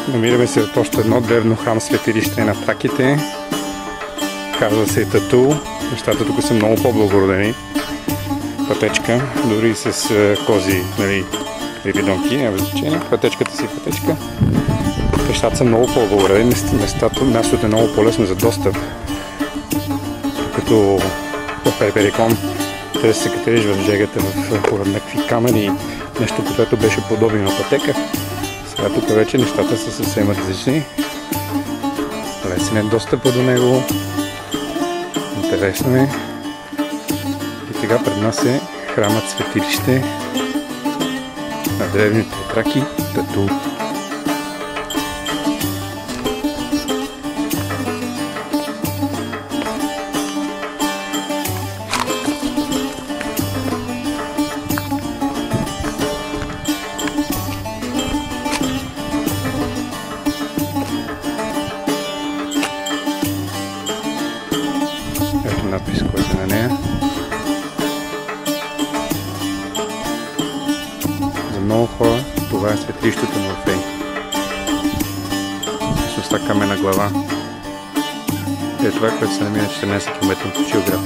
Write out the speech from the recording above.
Намираме се в още едно древно храм светилище на траките. Казва се Тату. Нещата тук са много по-благородени. Пътечка, дори с кози, нали, рибидонки, няма значение. Пътечката си пътечка. Нещата са много по-благородени. Мястото е много по-лесно за достъп. Като в Перперикон трябва да се катериш в жегата в някакви камъни, нещо, което беше подобно на пътека. Сега тук вече нещата са съвсем различни. Лесен е достъпа до него. Интересно е. И сега пред нас е храмът светилище на древните траки Тату. Ето надпис, който е на нея. За много хора това е светилището на Орфей. С камена глава. Е това, което се намира 14 км от Кючилград.